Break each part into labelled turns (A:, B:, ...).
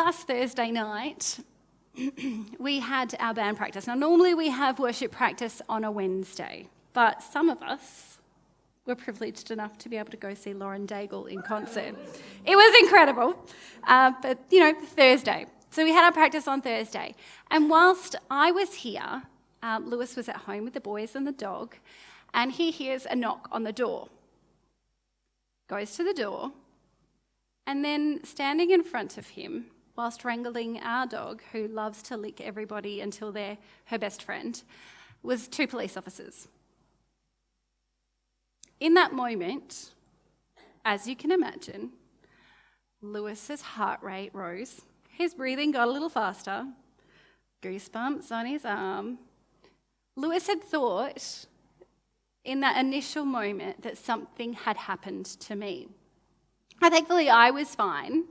A: last Thursday night, we had our band practice. Now, normally we have worship practice on a Wednesday, but some of us were privileged enough to be able to go see Lauren Daigle in concert. It was incredible, but, Thursday. So we had our practice on Thursday. And whilst I was here, Lewis was at home with the boys and the dog, and he hears a knock on the door. Goes to the door, and then standing in front of him, whilst wrangling our dog, who loves to lick everybody until they're her best friend, was 2 police officers. In that moment, as you can imagine, Lewis's heart rate rose. His breathing got a little faster. Goosebumps on his arm. Lewis had thought in that initial moment that something had happened to me. Thankfully, I was fine.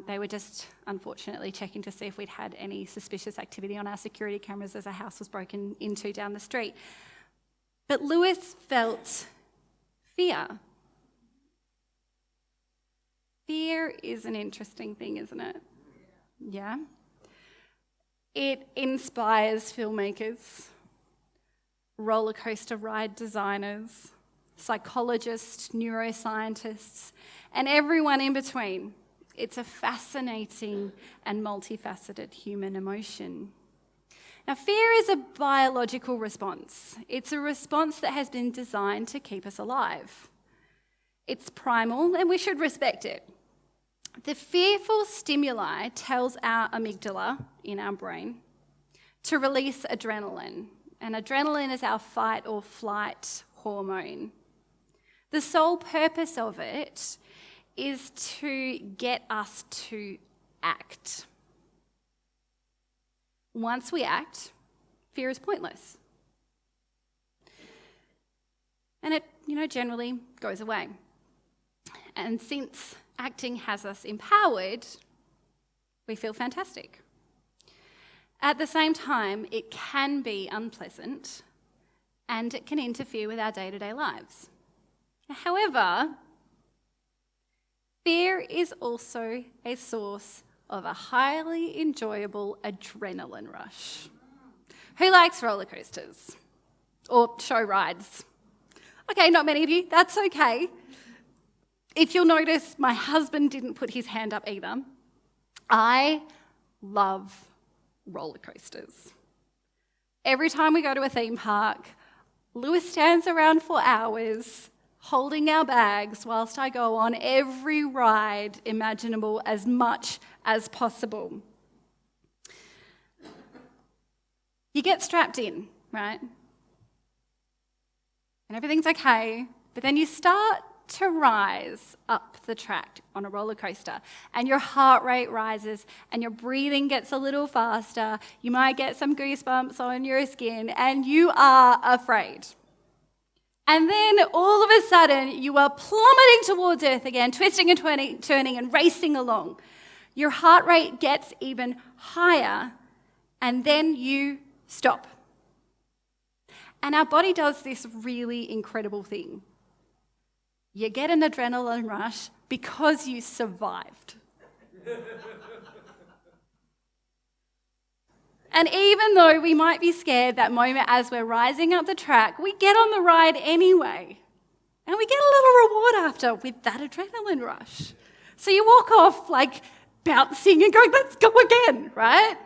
A: They were just, unfortunately, checking to see if we'd had any suspicious activity on our security cameras as a house was broken into down the street. But Lewis felt fear. Fear is an interesting thing, isn't it? Yeah. It inspires filmmakers, roller coaster ride designers, psychologists, neuroscientists, and everyone in between. It's a fascinating and multifaceted human emotion. Now, fear is a biological response. It's a response that has been designed to keep us alive. It's primal, and we should respect it. The fearful stimuli tells our amygdala in our brain to release adrenaline, and adrenaline is our fight or flight hormone. The sole purpose of it is to get us to act. Once we act, fear is pointless. And it, generally goes away. And since acting has us empowered, we feel fantastic. At the same time, it can be unpleasant and it can interfere with our day-to-day lives. However, fear is also a source of a highly enjoyable adrenaline rush. Who likes roller coasters or show rides? Okay, not many of you, that's okay. If you'll notice, my husband didn't put his hand up either. I love roller coasters. Every time we go to a theme park, Lewis stands around for hours holding our bags whilst I go on every ride imaginable as much as possible. You get strapped in, right? And everything's okay, but then you start to rise up the track on a roller coaster and your heart rate rises and your breathing gets a little faster. You might get some goosebumps on your skin and you are afraid. And then all of a sudden you are plummeting towards earth again, twisting and turning and racing along. Your heart rate gets even higher and then you stop. And our body does this really incredible thing. You get an adrenaline rush because you survived. And even though we might be scared that moment as we're rising up the track, we get on the ride anyway. And we get a little reward after with that adrenaline rush. So you walk off bouncing and going, let's go again, right?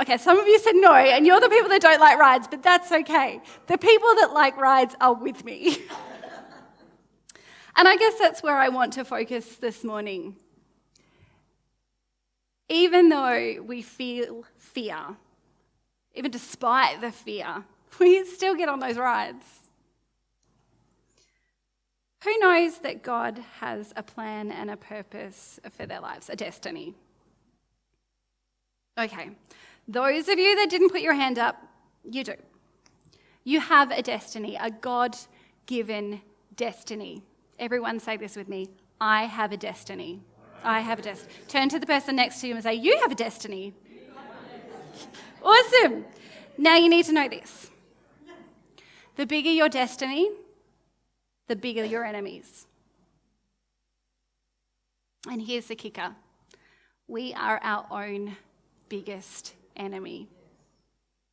A: Okay, some of you said no, and you're the people that don't like rides, but that's okay. The people that like rides are with me. And I guess that's where I want to focus this morning. Even though we feel fear, even despite the fear, we still get on those rides. Who knows that God has a plan and a purpose for their lives, a destiny? Okay, those of you that didn't put your hand up, you do. You have a destiny, a God-given destiny. Everyone say this with me. I have a destiny. I have a destiny. Turn to the person next to you and say, you have a destiny. Awesome. Now you need to know this. The bigger your destiny, the bigger your enemies. And here's the kicker. We are our own biggest enemy.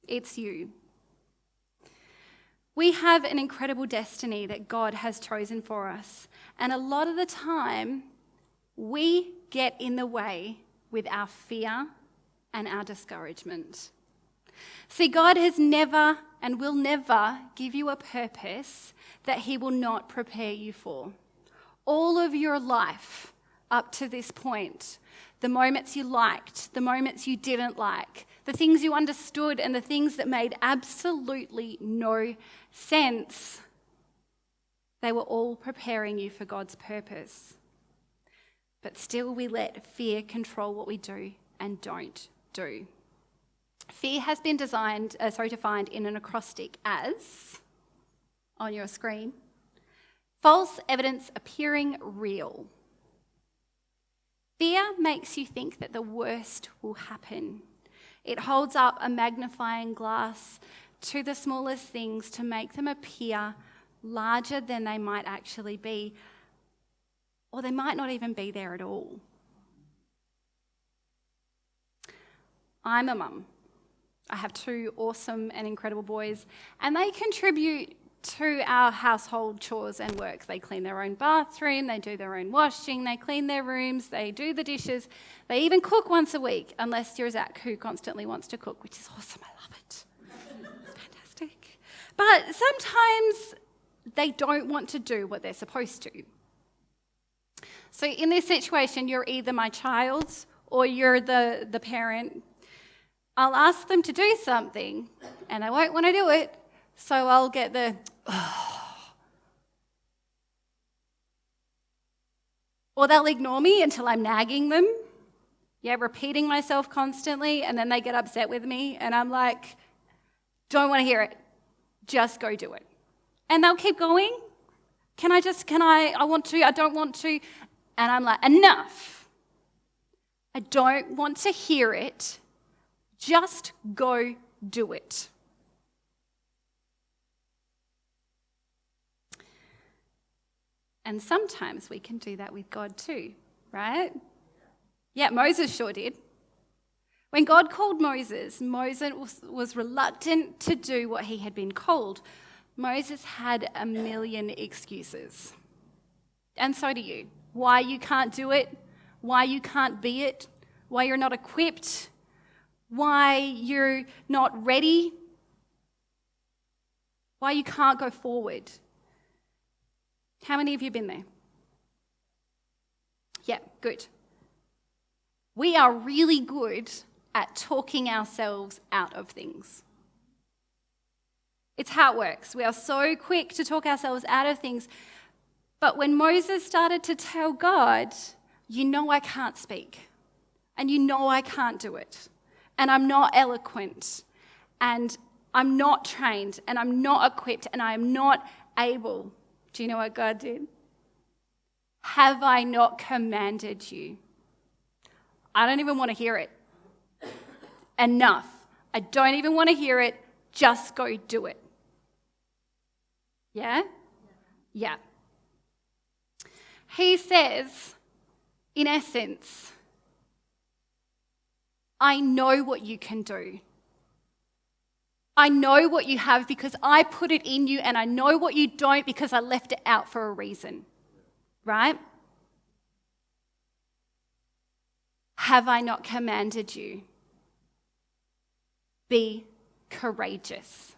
A: It's you. We have an incredible destiny that God has chosen for us. And a lot of the time, we get in the way with our fear and our discouragement. See, God has never and will never give you a purpose that he will not prepare you for. All of your life up to this point, the moments you liked, the moments you didn't like, the things you understood and the things that made absolutely no sense, they were all preparing you for God's purpose. But still we let fear control what we do and don't do. Fear has been defined in an acrostic as, on your screen, false evidence appearing real. Fear makes you think that the worst will happen. It holds up a magnifying glass to the smallest things to make them appear larger than they might actually be, or they might not even be there at all. I'm a mum. I have 2 awesome and incredible boys, and they contribute to our household chores and work. They clean their own bathroom, they do their own washing, they clean their rooms, they do the dishes, they even cook once a week, unless you're Zach, who constantly wants to cook, which is awesome, I love it. It's fantastic. But sometimes they don't want to do what they're supposed to. So in this situation, you're either my child or you're the parent. I'll ask them to do something and they won't want to do it, so I'll get the, or they'll ignore me until I'm nagging them, repeating myself constantly, and then they get upset with me and I'm like, don't want to hear it, just go do it. And they'll keep going, I want to, I don't want to, and I'm like, enough. I don't want to hear it, just go do it. And sometimes we can do that with God too, right? Yeah, Moses sure did. When God called Moses, Moses was reluctant to do what he had been called. Moses had a million excuses. And so do you. Why you can't do it, why you can't be it, why you're not equipped, why you're not ready, why you can't go forward. How many of you have been there? Yeah, good. We are really good at talking ourselves out of things. It's how it works. We are so quick to talk ourselves out of things. But when Moses started to tell God, I can't speak, and I can't do it, and I'm not eloquent, and I'm not trained, and I'm not equipped, and I am not able. Do you know what God did? Have I not commanded you? I don't even want to hear it. Enough. I don't even want to hear it. Just go do it. Yeah? Yeah. He says, in essence, I know what you can do. I know what you have because I put it in you, and I know what you don't because I left it out for a reason. Right? Have I not commanded you? Be courageous.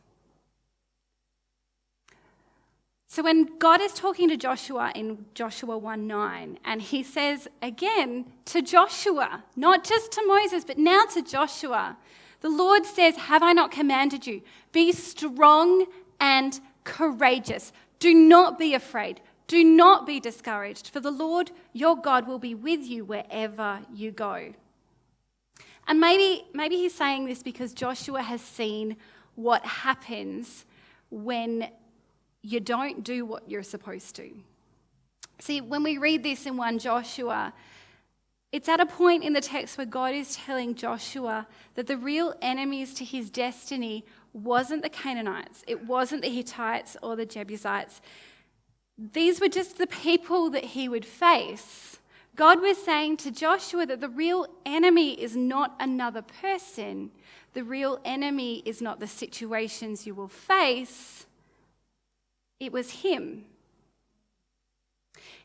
A: So when God is talking to Joshua in Joshua 1:9, and he says again to Joshua, not just to Moses, but now to Joshua, the Lord says, have I not commanded you? Be strong and courageous. Do not be afraid. Do not be discouraged, for the Lord your God will be with you wherever you go. And maybe he's saying this because Joshua has seen what happens when you don't do what you're supposed to. See, when we read this in 1 Joshua, it's at a point in the text where God is telling Joshua that the real enemies to his destiny wasn't the Canaanites, it wasn't the Hittites or the Jebusites. These were just the people that he would face. God was saying to Joshua that the real enemy is not another person. The real enemy is not the situations you will face. It was him.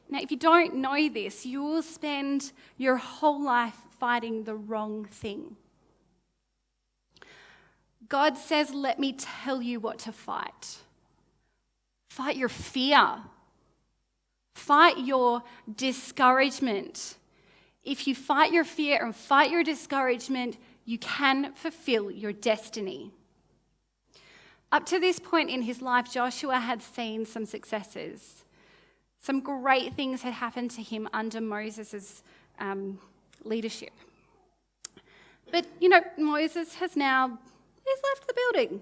A: Now, if you don't know this, you will spend your whole life fighting the wrong thing. God says, let me tell you what to fight. Fight your fear. Fight your discouragement. If you fight your fear and fight your discouragement, you can fulfill your destiny. Up to this point in his life, Joshua had seen some successes. Some great things had happened to him under Moses' leadership. But, Moses has left the building.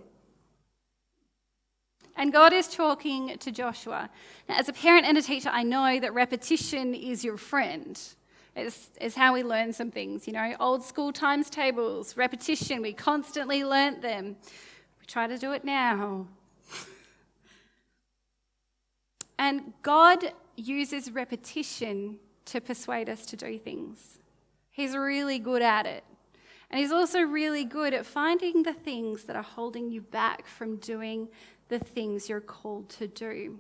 A: And God is talking to Joshua. Now, as a parent and a teacher, I know that repetition is your friend. It's how we learn some things, old school times tables, repetition, we constantly learnt them. We try to do it now. And God uses repetition to persuade us to do things. He's really good at it. And he's also really good at finding the things that are holding you back from doing the things you're called to do.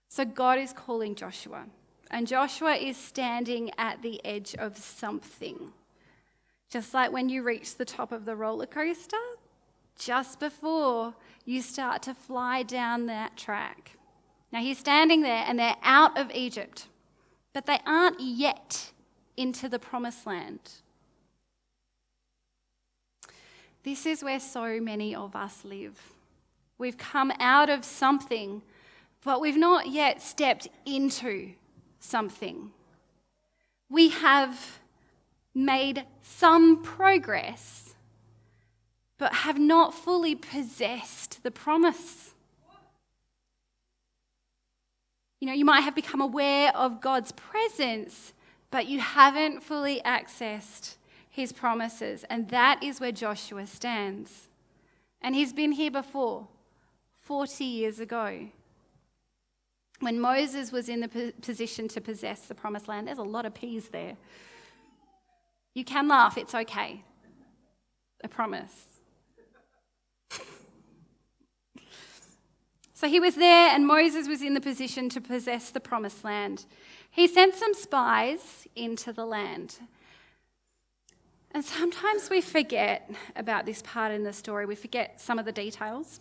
A: So God is calling Joshua, and Joshua is standing at the edge of something. Just like when you reach the top of the roller coaster, just before you start to fly down that track. Now he's standing there and they're out of Egypt, but they aren't yet into the promised land. This is where so many of us live. We've come out of something, but we've not yet stepped into something. We have made some progress, but have not fully possessed the promise. You might have become aware of God's presence, but you haven't fully accessed his promises. And that is where Joshua stands. And he's been here before, 40 years ago. When Moses was in the position to possess the promised land, there's a lot of P's there. You can laugh, it's okay. I promise. So he was there, and Moses was in the position to possess the promised land. He sent some spies into the land. And sometimes we forget about this part in the story. We forget some of the details.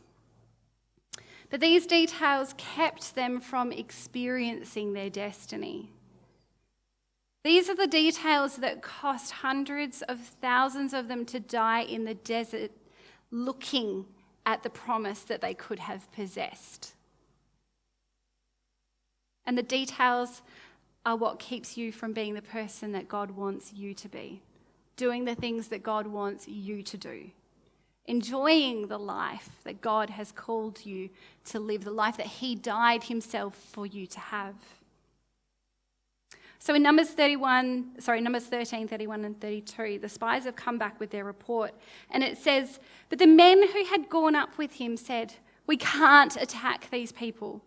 A: But these details kept them from experiencing their destiny. These are the details that cost hundreds of thousands of them to die in the desert looking at the promise that they could have possessed. And the details are what keeps you from being the person that God wants you to be, doing the things that God wants you to do, enjoying the life that God has called you to live, the life that he died himself for you to have. So in Numbers 13, 31 and 32, the spies have come back with their report. And it says, but the men who had gone up with him said, we can't attack these people.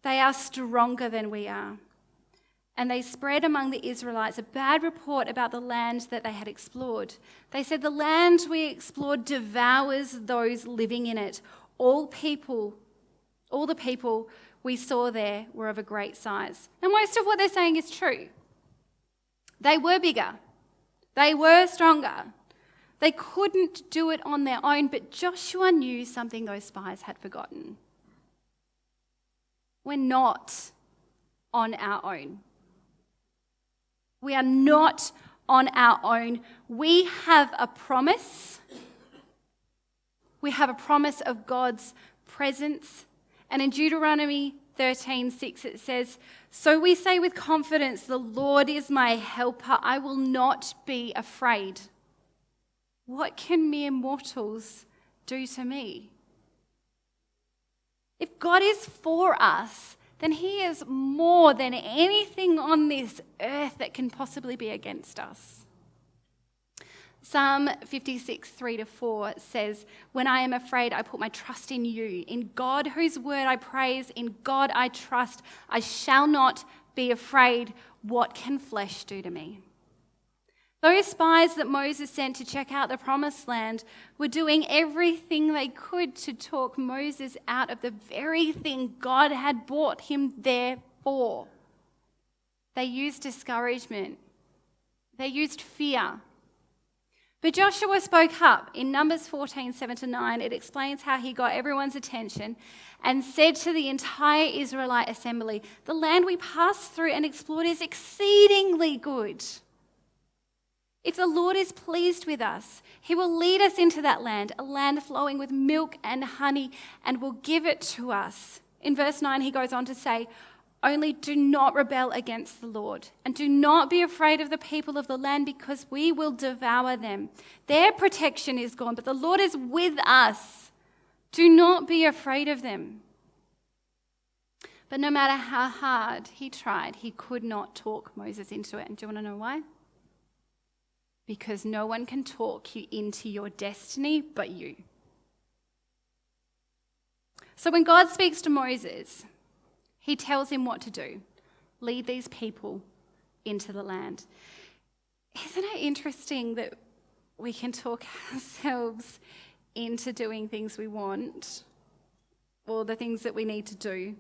A: They are stronger than we are. And they spread among the Israelites a bad report about the land that they had explored. They said, the land we explored devours those living in it. All the people we saw there were of a great size. And most of what they're saying is true. They were bigger. They were stronger. They couldn't do it on their own, but Joshua knew something those spies had forgotten. We're not on our own. We are not on our own. We have a promise. We have a promise of God's presence. And in Deuteronomy 13:6 it says, so we say with confidence, the Lord is my helper. I will not be afraid. What can mere mortals do to me? If God is for us, then he is more than anything on this earth that can possibly be against us. Psalm 56, 3-4 says, when I am afraid, I put my trust in you. In God whose word I praise, in God I trust. I shall not be afraid. What can flesh do to me?" Those spies that Moses sent to check out the promised land were doing everything they could to talk Moses out of the very thing God had brought him there for. They used discouragement. They used fear. But Joshua spoke up. In Numbers 14, 7-9, it explains how he got everyone's attention and said to the entire Israelite assembly, "The land we passed through and explored is exceedingly good. If the Lord is pleased with us, he will lead us into that land, a land flowing with milk and honey, and will give it to us." In verse 9, he goes on to say, "Only do not rebel against the Lord, and do not be afraid of the people of the land, because we will devour them. Their protection is gone, but the Lord is with us. Do not be afraid of them." But no matter how hard he tried, he could not talk Moses into it. And do you want to know why? Because no one can talk you into your destiny but you. So when God speaks to Moses, he tells him what to do. Lead these people into the land. Isn't it interesting that we can talk ourselves into doing things we want, or the things that we need to do,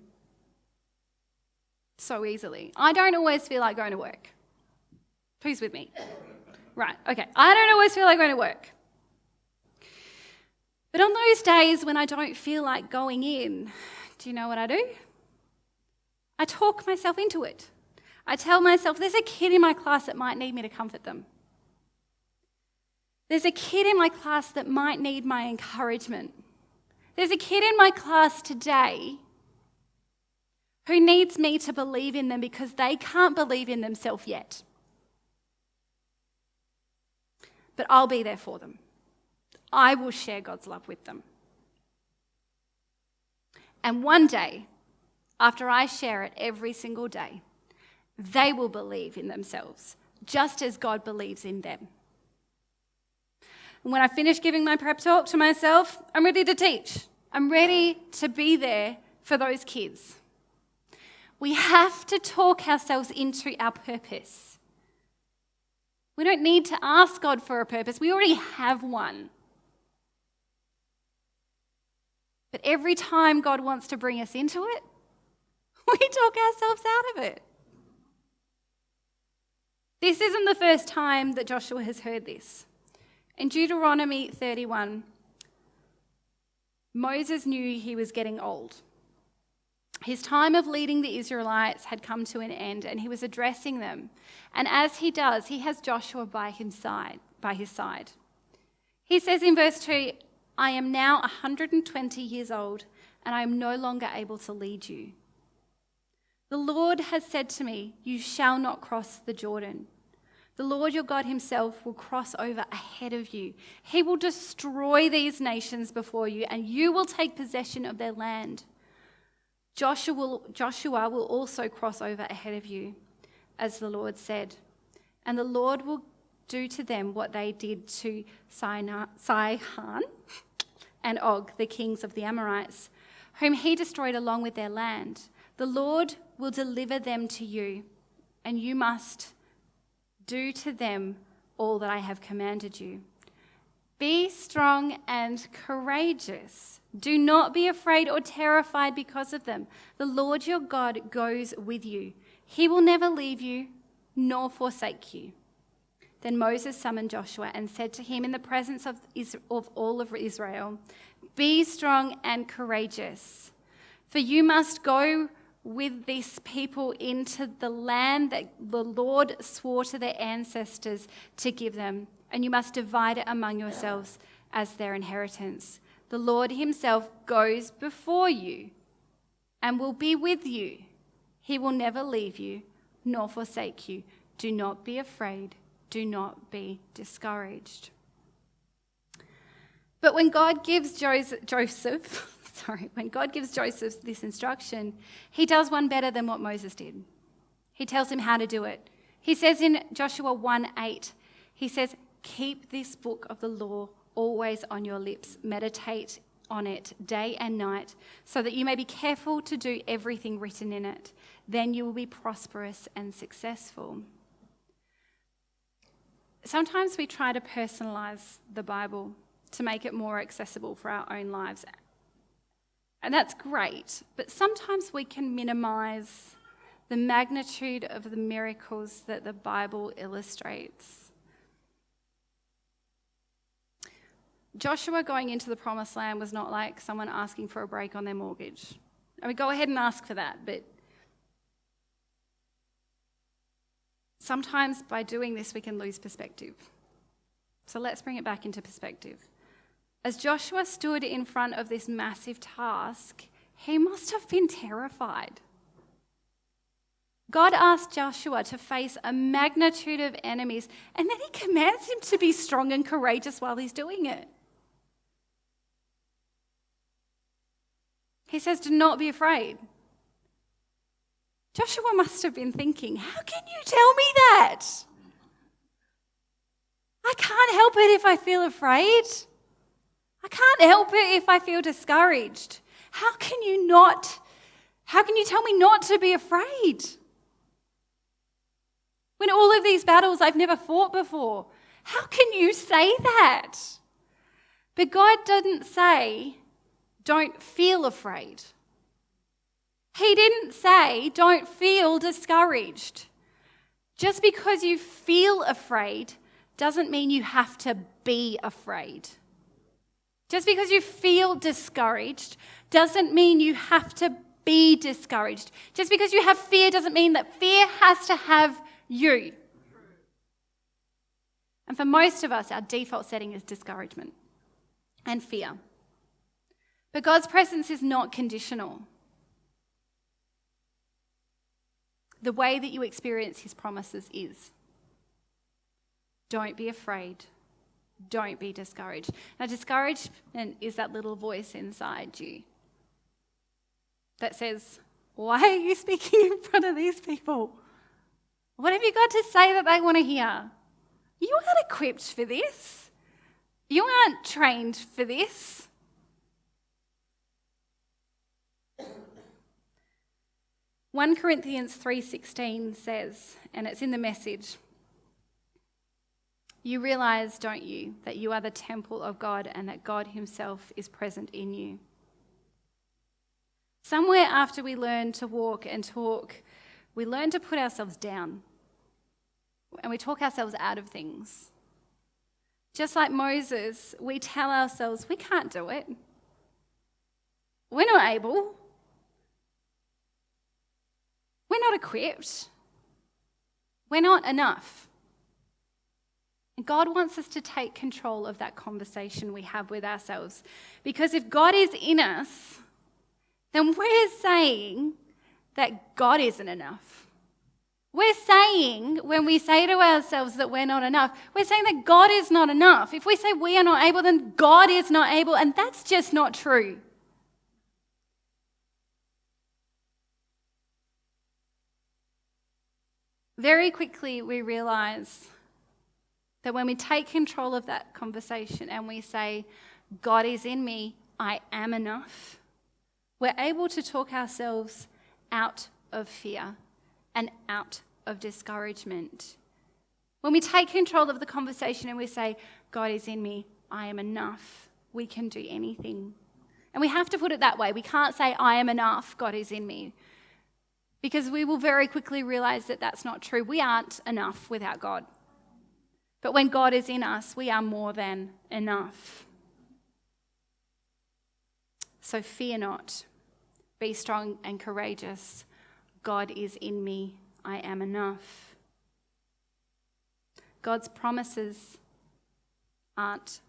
A: so easily? I don't always feel like going to work. Who's with me? Right, okay. I don't always feel like going to work. But on those days when I don't feel like going in, do you know what I do? I talk myself into it. I tell myself, there's a kid in my class that might need me to comfort them. There's a kid in my class that might need my encouragement. There's a kid in my class today who needs me to believe in them because they can't believe in themselves yet. But I'll be there for them. I will share God's love with them. And one day, after I share it every single day, they will believe in themselves, just as God believes in them. And when I finish giving my prep talk to myself, I'm ready to teach. I'm ready to be there for those kids. We have to talk ourselves into our purpose. We don't need to ask God for a purpose. We already have one. But every time God wants to bring us into it, we talk ourselves out of it. This isn't the first time that Joshua has heard this. In Deuteronomy 31, Moses knew he was getting old. His time of leading the Israelites had come to an end, and he was addressing them. And as he does, he has Joshua by his side. He says in verse 2, "I am now 120 years old, and I am no longer able to lead you. The Lord has said to me, 'You shall not cross the Jordan.' The Lord your God himself will cross over ahead of you. He will destroy these nations before you, and you will take possession of their land. Joshua will also cross over ahead of you, as the Lord said. And the Lord will do to them what they did to Sihon and Og, the kings of the Amorites, whom he destroyed along with their land. The Lord will deliver them to you, and you must do to them all that I have commanded you. Be strong and courageous. Do not be afraid or terrified because of them. The Lord your God goes with you. He will never leave you nor forsake you." Then Moses summoned Joshua and said to him in the presence of all of Israel, "Be strong and courageous, for you must go with this people into the land that the Lord swore to their ancestors to give them, and you must divide it among yourselves as their inheritance. The Lord himself goes before you and will be with you. He will never leave you nor forsake you. Do not be afraid. Do not be discouraged." But when God gives Joseph this instruction, he does one better than what Moses did. He tells him how to do it. He says in Joshua 1:8, he says, "Keep this book of the law always on your lips. Meditate on it day and night, so that you may be careful to do everything written in it. then you will be prosperous and successful. Sometimes we try to personalize the Bible to make it more accessible for our own lives. And that's great, but sometimes we can minimize the magnitude of the miracles that the Bible illustrates. Joshua going into the promised land was not like someone asking for a break on their mortgage. I mean, go ahead and ask for that, but sometimes by doing this we can lose perspective. So let's bring it back into perspective. As Joshua stood in front of this massive task, he must have been terrified. God asked Joshua to face a magnitude of enemies, and then he commands him to be strong and courageous while he's doing it. He says, do not be afraid. Joshua must have been thinking, how can you tell me that? I can't help it if I feel afraid. I can't help it if I feel discouraged. How can you tell me not to be afraid? When all of these battles I've never fought before, how can you say that? But God didn't say, don't feel afraid. He didn't say, don't feel discouraged. Just because you feel afraid doesn't mean you have to be afraid. Just because you feel discouraged doesn't mean you have to be discouraged. Just because you have fear doesn't mean that fear has to have you. And for most of us, our default setting is discouragement and fear. But God's presence is not conditional. The way that you experience his promises is. Don't be afraid. Don't be discouraged. Now, discouragement is that little voice inside you that says, why are you speaking in front of these people? What have you got to say that they want to hear? You aren't equipped for this. You aren't trained for this. 1 Corinthians 3:16 says, and it's in the Message, you realize, don't you, that you are the temple of God and that God himself is present in you. Somewhere after we learn to walk and talk, we learn to put ourselves down and we talk ourselves out of things. Just like Moses, we tell ourselves, we can't do it. We're not able. We're not equipped. We're not enough. And God wants us to take control of that conversation we have with ourselves. Because if God is in us, then we're saying that God isn't enough. We're saying, when we say to ourselves that we're not enough, we're saying that God is not enough. If we say we are not able, then God is not able, and that's just not true. Very quickly we realize that when we take control of that conversation and we say, God is in me, I am enough, we're able to talk ourselves out of fear and out of discouragement. When we take control of the conversation and we say, God is in me, I am enough, we can do anything. And we have to put it that way. We can't say, I am enough, God is in me. Because we will very quickly realize that that's not true. We aren't enough without God. But when God is in us, we are more than enough. So fear not. Be strong and courageous. God is in me. I am enough. God's promises aren't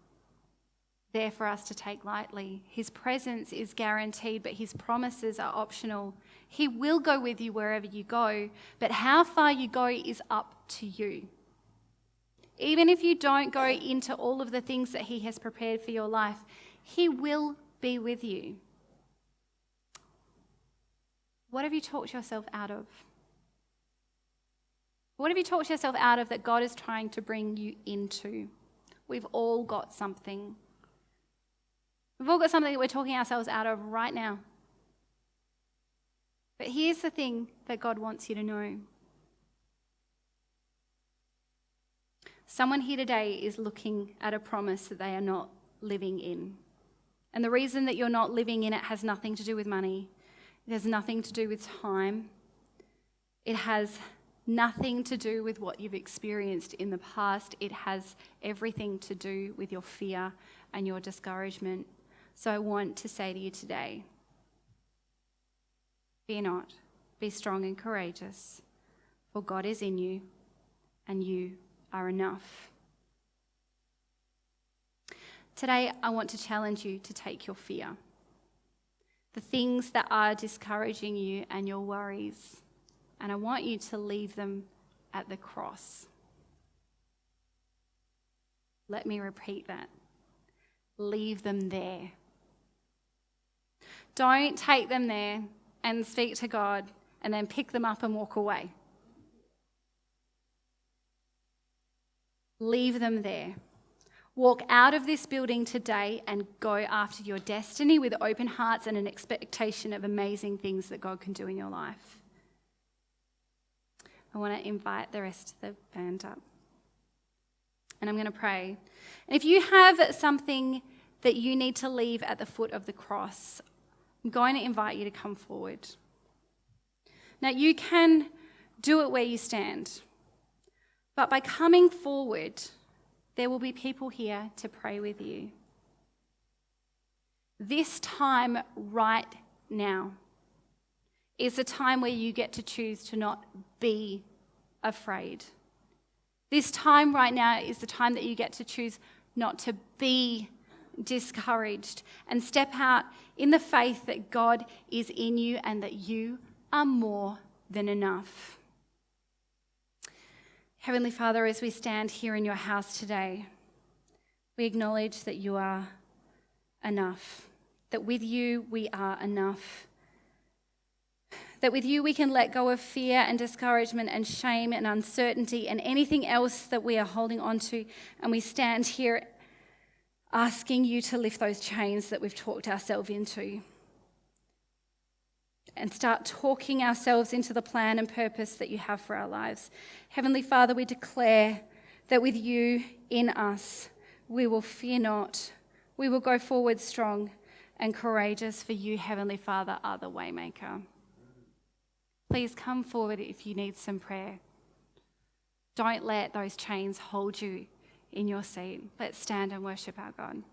A: there for us to take lightly. His presence is guaranteed, but his promises are optional. He will go with you wherever you go, but how far you go is up to you. Even if you don't go into all of the things that he has prepared for your life, he will be with you. What have you talked yourself out of? What have you talked yourself out of that God is trying to bring you into? We've all got something. We've all got something that we're talking ourselves out of right now. But here's the thing that God wants you to know. Someone here today is looking at a promise that they are not living in. And the reason that you're not living in it has nothing to do with money. It has nothing to do with time. It has nothing to do with what you've experienced in the past. It has everything to do with your fear and your discouragement. So I want to say to you today, fear not, be strong and courageous, for God is in you and you are enough. Today, I want to challenge you to take your fear, the things that are discouraging you and your worries, and I want you to leave them at the cross. Let me repeat that. Leave them there. Don't take them there and speak to God and then pick them up and walk away. Leave them there. Walk out of this building today and go after your destiny with open hearts and an expectation of amazing things that God can do in your life. I want to invite the rest of the band up. And I'm going to pray. And if you have something that you need to leave at the foot of the cross, I'm going to invite you to come forward. Now, you can do it where you stand. But by coming forward, there will be people here to pray with you. This time right now is a time where you get to choose to not be afraid. This time right now is the time that you get to choose not to be discouraged and step out in the faith that God is in you and that you are more than enough. Heavenly Father, as we stand here in your house today, we acknowledge that you are enough, that with you we are enough, that with you we can let go of fear and discouragement and shame and uncertainty and anything else that we are holding on to, and we stand here asking you to lift those chains that we've talked ourselves into and start talking ourselves into the plan and purpose that you have for our lives. Heavenly Father, we declare that with you in us, we will fear not. We will go forward strong and courageous, for you, Heavenly Father, are the waymaker. Please come forward if you need some prayer. Don't let those chains hold you in your seat. Let's stand and worship our God.